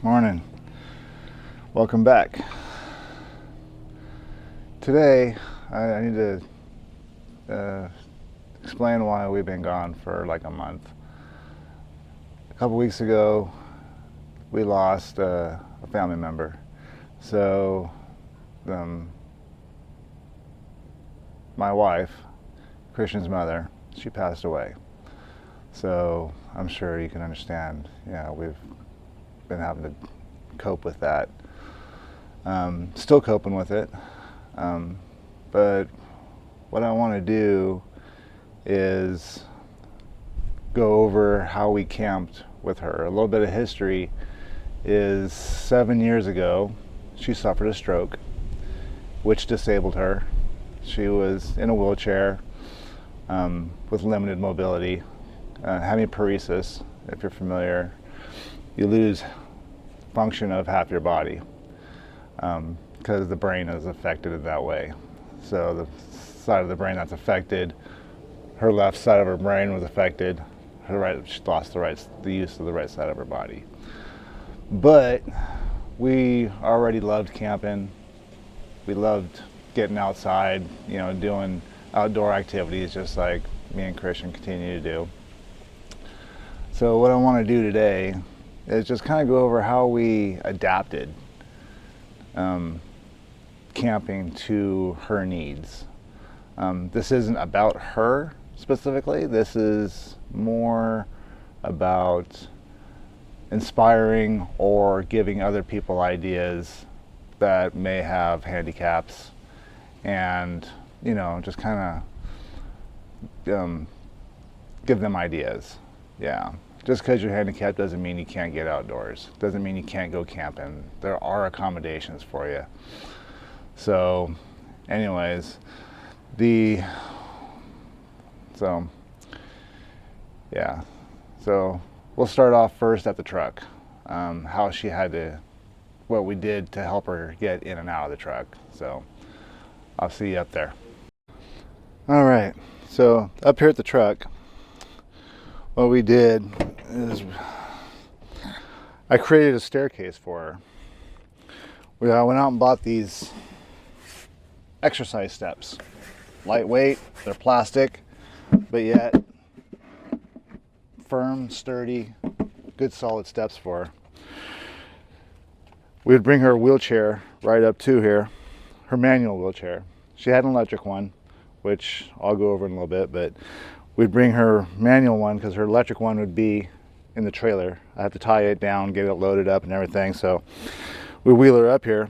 Morning. Welcome back. Today, I need to explain why we've been gone for like a month. A couple weeks ago, we lost a family member. So, my wife, Christian's mother, she passed away. So I'm sure you can understand, we've been having to cope with that. Still coping with it. But what I want to do is go over how we camped with her. A little bit of history is 7 years ago, she suffered a stroke, which disabled her. She was in a wheelchair with limited mobility. Hemiparesis, if you're familiar, you lose function of half your body because the brain is affected in that way. So the side of the brain that's affected, her left side of her brain was affected. She lost the use of the right side of her body. But we already loved camping. We loved getting outside, doing outdoor activities just like me and Christian continue to do. So what I want to do today is just kind of go over how we adapted camping to her needs. This isn't about her specifically. This is more about inspiring or giving other people ideas that may have handicaps, and just kind of give them ideas. Yeah. Just because you're handicapped doesn't mean you can't get outdoors. Doesn't mean you can't go camping. There are accommodations for you. So, anyways, So we'll start off first at the truck. What we did to help her get in and out of the truck. So, I'll see you up there. All right. So up here at the truck, what we did is I created a staircase for her. I went out and bought these exercise steps. Lightweight, they're plastic, but yet firm, sturdy, good solid steps for her. We would bring her wheelchair right up to here, her manual wheelchair. She had an electric one, which I'll go over in a little bit, but we'd bring her manual one because her electric one would be in the trailer. I have to tie it down, get it loaded up and everything. So we wheel her up here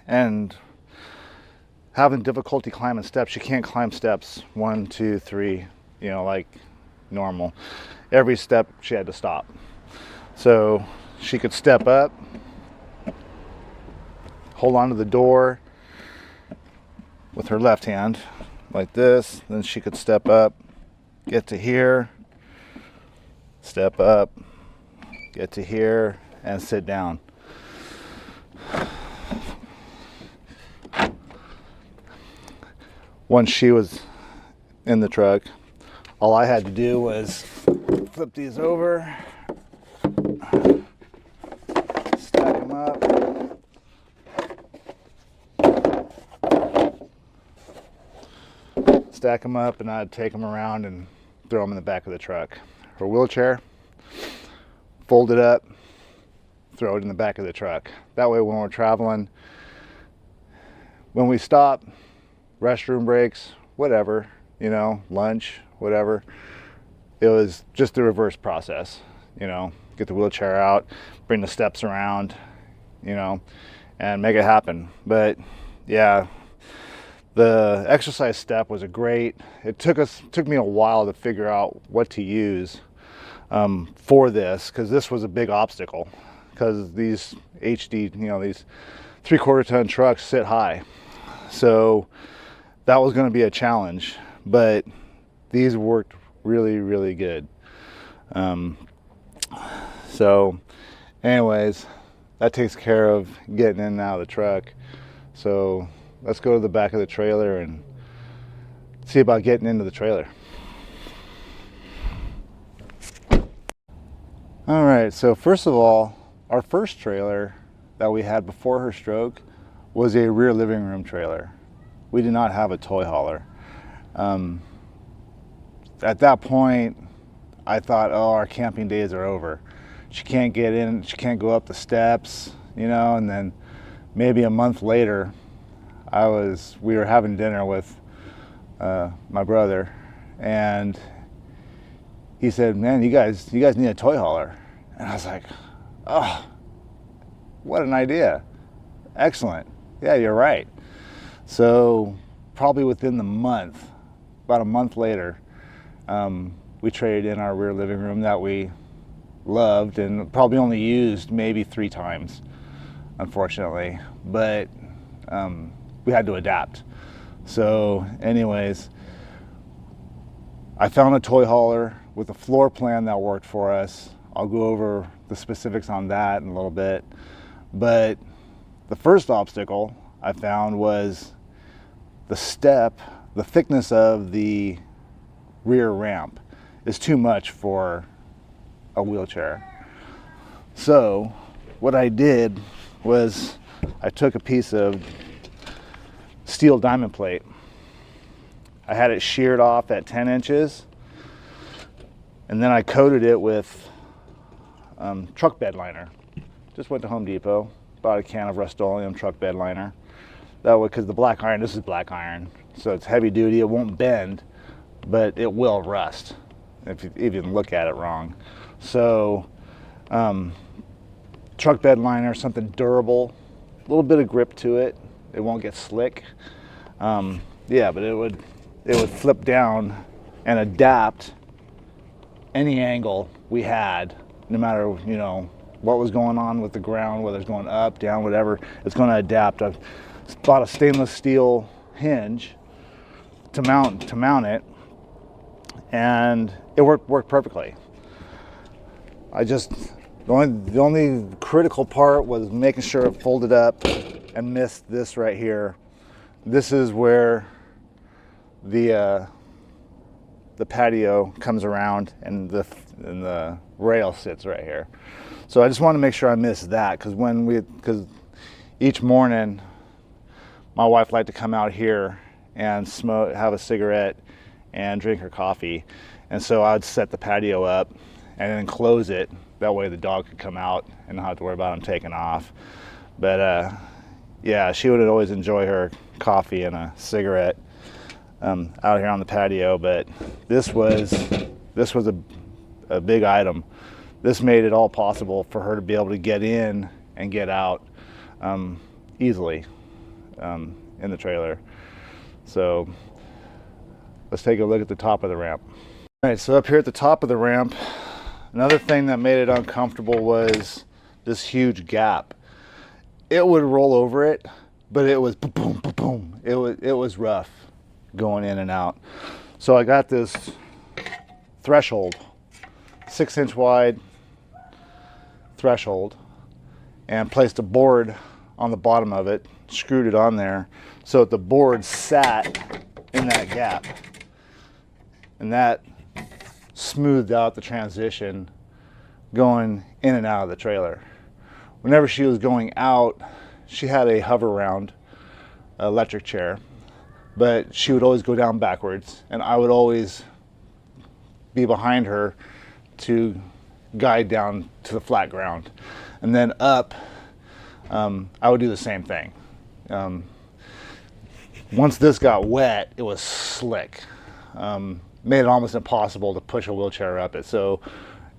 and having difficulty climbing steps. She can't climb steps 1, 2, 3, like normal. Every step she had to stop. So she could step up, hold on to the door with her left hand like this, then she could step up, get to here, step up, get to here, and sit down. Once she was in the truck, all I had to do was flip these over, stack them up, and I'd take them around and throw them in the back of the truck. Her wheelchair, fold it up, throw it in the back of the truck. That way when we're traveling, when we stop, restroom breaks, whatever, lunch, whatever, it was just the reverse process, get the wheelchair out, bring the steps around, and make it happen. But yeah, the exercise step was it took me a while to figure out what to use for this, because this was a big obstacle, because these these 3/4 ton trucks sit high. So that was going to be a challenge, but these worked really, really good. So anyways, that takes care of getting in and out of the truck. So let's go to the back of the trailer and see about getting into the trailer. All right, so first of all, our first trailer that we had before her stroke was a rear living room trailer. We did not have a toy hauler. At that point, I thought, oh, our camping days are over. She can't get in, she can't go up the steps, you know, and then maybe a month later, we were having dinner with my brother, and he said, man, you guys need a toy hauler. And I was like, oh, what an idea. Excellent. Yeah, you're right. So probably within the month, about a month later, we traded in our rear living room that we loved and probably only used maybe 3 times, unfortunately, but we had to adapt. So anyways, I found a toy hauler with a floor plan that worked for us. I'll go over the specifics on that in a little bit, but the first obstacle I found was the thickness of the rear ramp is too much for a wheelchair. So what I did was I took a piece of steel diamond plate. I had it sheared off at 10 inches, and then I coated it with truck bed liner. Just went to Home Depot, bought a can of Rust-Oleum truck bed liner. That way, because the black iron, this is black iron, so it's heavy duty, it won't bend, but it will rust if you even look at it wrong. So truck bed liner, something durable, a little bit of grip to it, it won't get slick. Yeah, but it would flip down and adapt any angle we had, no matter, you know, what was going on with the ground, whether it's going up, down, whatever, it's going to adapt. I've bought a stainless steel hinge to mount it, and it worked perfectly. The only critical part was making sure it folded up and missed this right here. This is where the patio comes around and the rail sits right here. So I just want to make sure I missed that, because each morning my wife liked to come out here and smoke, have a cigarette, and drink her coffee. And so I'd set the patio up and then close it. That way the dog could come out and not have to worry about him taking off. But yeah, she would always enjoy her coffee and a cigarette out here on the patio. But this was a big item. This made it all possible for her to be able to get in and get out easily in the trailer. So let's take a look at the top of the ramp. All right, so up here at the top of the ramp, another thing that made it uncomfortable was this huge gap. It would roll over it, but it was boom, boom, boom. It was rough going in and out. So I got this threshold, 6-inch wide threshold, and placed a board on the bottom of it, screwed it on there so that the board sat in that gap, and that smoothed out the transition going in and out of the trailer. Whenever she was going out, she had a hover round electric chair, but she would always go down backwards, and I would always be behind her to guide down to the flat ground. And then up, I would do the same thing. Once this got wet, it was slick. Made it almost impossible to push a wheelchair up it. So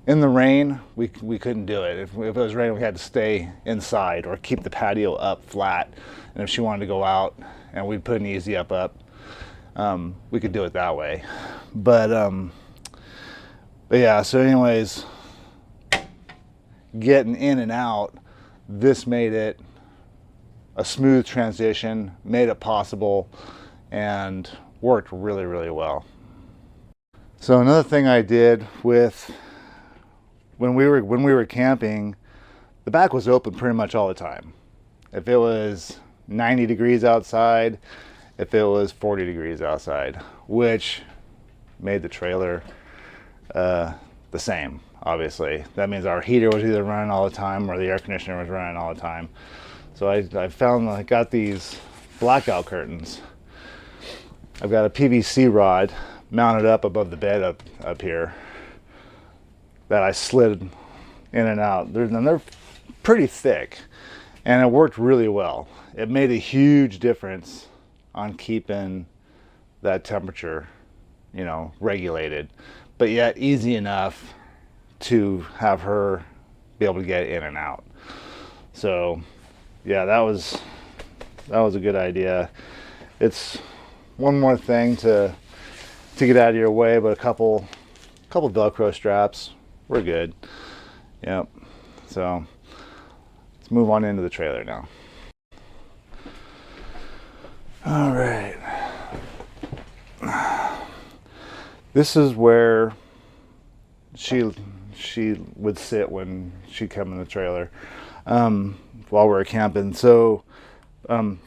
in the rain, we couldn't do it. If it was raining, we had to stay inside or keep the patio up flat. And if she wanted to go out and we'd put an easy up, we could do it that way. But yeah, so anyways, getting in and out, this made it a smooth transition, made it possible, and worked really, really well. So another thing I did with when we were camping, the back was open pretty much all the time. If it was 90 degrees outside, if it was 40 degrees outside, which made the trailer the same. obviously. That means our heater was either running all the time or the air conditioner was running all the time. So I found I got these blackout curtains. I've got a PVC rod mounted up above the bed up here that I slid in and out. They're pretty thick, and it worked really well. It made a huge difference on keeping that temperature, regulated, but yet easy enough to have her be able to get in and out. So yeah, that was a good idea. It's one more thing to get out of your way, but a couple Velcro straps, we're good. Yep. So let's move on into the trailer now. All right. This is where she would sit when she'd come in the trailer while we were camping. So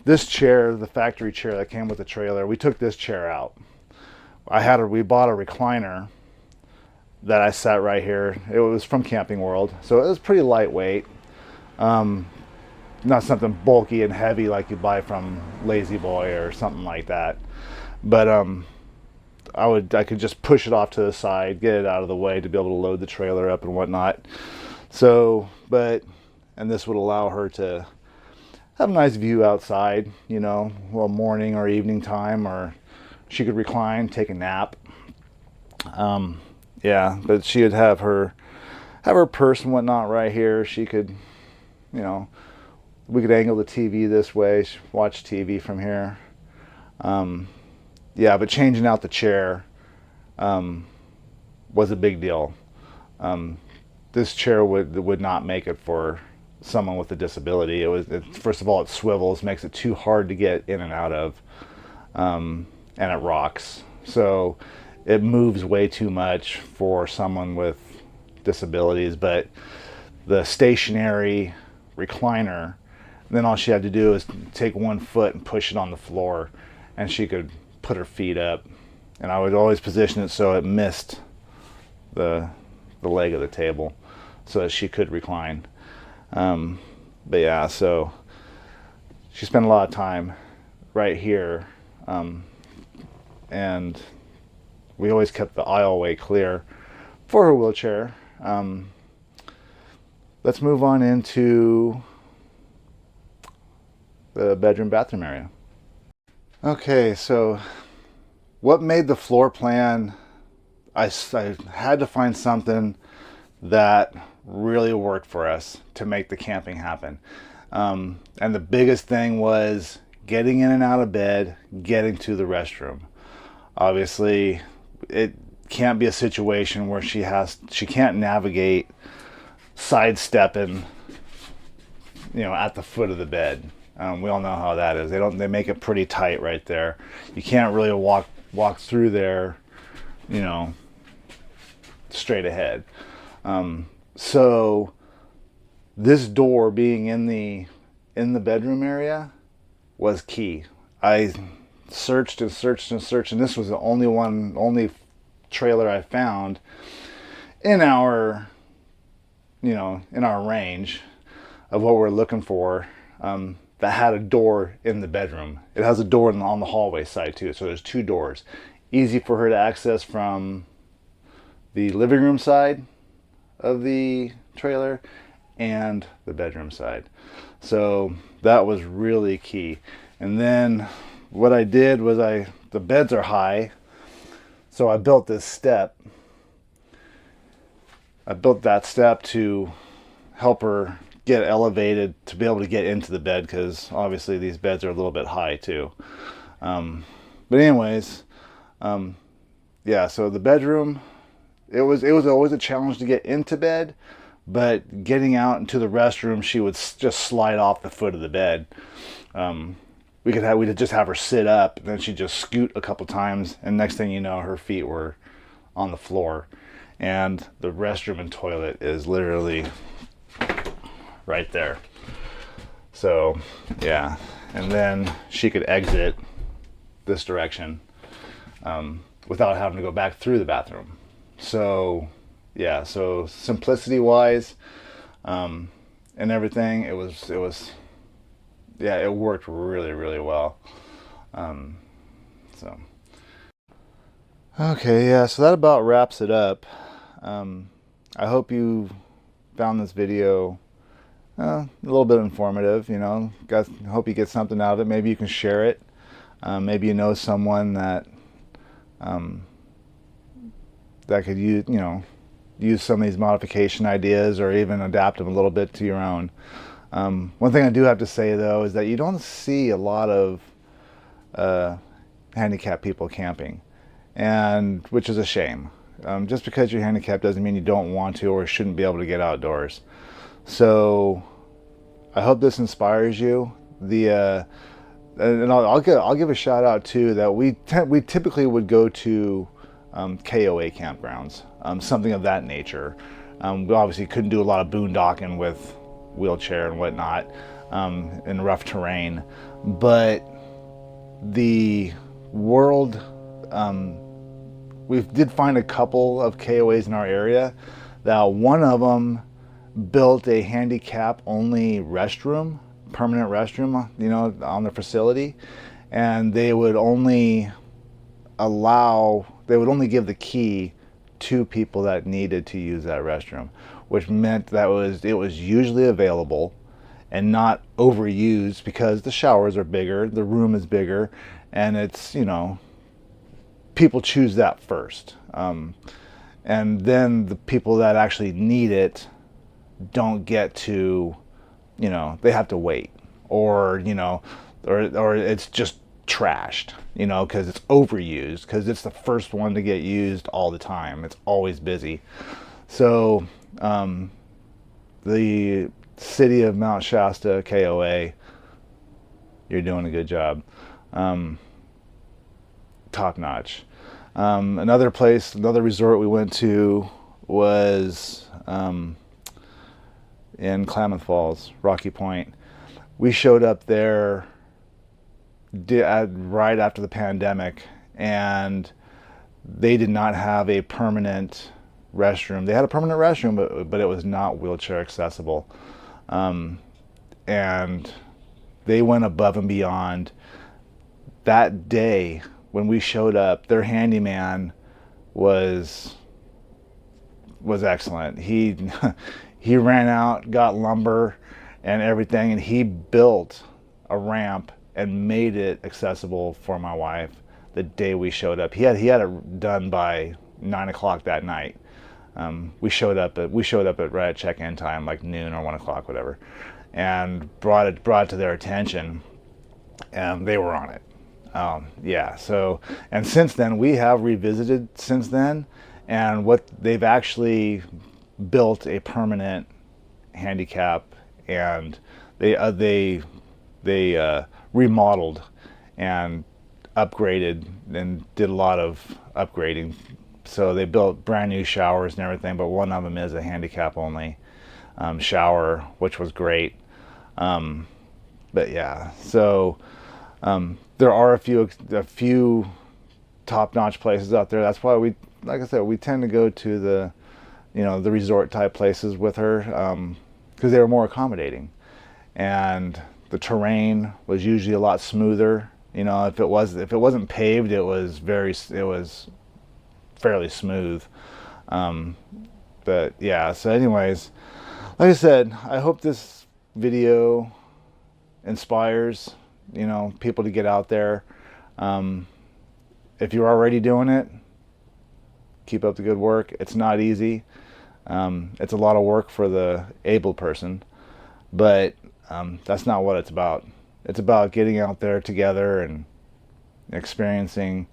this chair, the factory chair that came with the trailer, we took this chair out. We bought a recliner that I sat right here. It was from Camping World, so it was pretty lightweight. Not something bulky and heavy like you buy from Lazy Boy or something like that. But I could just push it off to the side, get it out of the way to be able to load the trailer up and whatnot. So, and this would allow her to have a nice view outside, well, morning or evening time, or she could recline, take a nap. Yeah, but she would have her purse and whatnot right here. She could, we could angle the TV this way, watch TV from here. Yeah, but changing out the chair was a big deal. This chair would not make it for someone with a disability. First of all, it swivels, makes it too hard to get in and out of, and it rocks. So it moves way too much for someone with disabilities. But the stationary recliner, then all she had to do is take one foot and push it on the floor, and she could put her feet up. And I would always position it so it missed the leg of the table so that she could recline. But yeah, so she spent a lot of time right here, and we always kept the aisleway clear for her wheelchair. Let's move on into the bedroom bathroom area. Okay, so what made the floor plan, I had to find something that really worked for us to make the camping happen. And the biggest thing was getting in and out of bed, getting to the restroom. Obviously, it can't be a situation where she can't navigate sidestepping, at the foot of the bed. We all know how that is. They make it pretty tight right there. You can't really walk through there, straight ahead. So this door being in the bedroom area was key. I searched and searched and searched, and this was the only trailer I found in our range of what we're looking for, that had a door in the bedroom. It has a door on the hallway side too, so there's two doors. Easy for her to access from the living room side of the trailer and the bedroom side. So that was really key. And then what I did was the beds are high, so I built this step. I built that step to help her get elevated to be able to get into the bed, because obviously these beds are a little bit high too. But anyways, yeah, so the bedroom, it was always a challenge to get into bed, but getting out into the restroom, she would just slide off the foot of the bed. We'd just have her sit up, and then she'd just scoot a couple times, and next thing you know, her feet were on the floor. And the restroom and toilet is literally right there. So yeah, and then she could exit this direction without having to go back through the bathroom. So yeah, so simplicity wise, and everything, yeah, it worked really, really well. Um, so, okay, yeah, so that about wraps it up. Um, I hope you found this video a little bit informative. Hope you get something out of it. Maybe you can share it. Maybe you know someone um, that could use some of these modification ideas, or even adapt them a little bit to your own. One thing I do have to say though is that you don't see a lot of handicapped people camping, and which is a shame. Just because you're handicapped doesn't mean you don't want to or shouldn't be able to get outdoors. So I hope this inspires you. And I'll give a shout out too that we typically would go to KOA campgrounds, something of that nature. We obviously couldn't do a lot of boondocking with wheelchair and whatnot in rough terrain, but the world, we did find a couple of KOAs in our area. That one of them built a handicap only restroom, permanent restroom, on the facility, and they would only give the key to people that needed to use that restroom, which meant that it was usually available and not overused, because the showers are bigger, the room is bigger, and it's, people choose that first. And then the people that actually need it don't get to, they have to wait, or it's just trashed, because it's overused, because it's the first one to get used all the time. It's always busy. So the city of Mount Shasta, KOA, you're doing a good job. Top notch. Another resort we went to was in Klamath Falls, Rocky Point. We showed up there right after the pandemic, and they did not have a permanent restroom. They had a permanent restroom, but it was not wheelchair accessible. And they went above and beyond. That day when we showed up, their handyman was excellent. He ran out, got lumber and everything, and he built a ramp and made it accessible for my wife the day we showed up. He had it done by 9 o'clock that night. We showed up at right at check-in time, like noon or 1 o'clock, whatever, and brought it to their attention, and they were on it. Yeah. So, and since then we have revisited since then, and what they've actually built a permanent handicap, and they remodeled and upgraded and did a lot of upgrading. So they built brand new showers and everything, but one of them is a handicap only shower, which was great. But yeah, so there are a few top-notch places out there. That's why like I said, we tend to go to the resort type places with her, because they were more accommodating, and the terrain was usually a lot smoother. If it wasn't paved, it was fairly smooth. But yeah, so anyways, like I said, I hope this video inspires people to get out there. If you're already doing it, keep up the good work. It's not easy. It's a lot of work for the able person, but that's not what it's about. It's about getting out there together and experiencing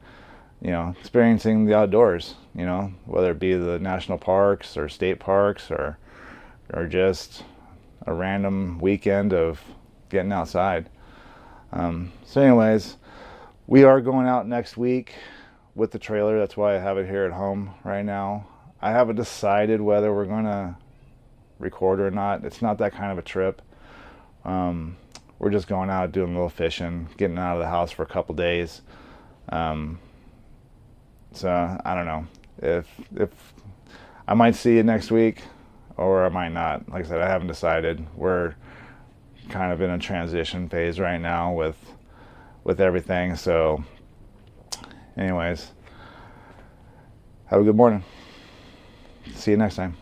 the outdoors, whether it be the national parks or state parks, or just a random weekend of getting outside. So anyways, we are going out next week with the trailer. That's why I have it here at home right now. I haven't decided whether we're going to record or not. It's not that kind of a trip. We're just going out, doing a little fishing, getting out of the house for a couple days. So I don't know if I might see it next week, or I might not. Like I said, I haven't decided. We're kind of in a transition phase right now with everything. So anyways, have a good morning. See you next time.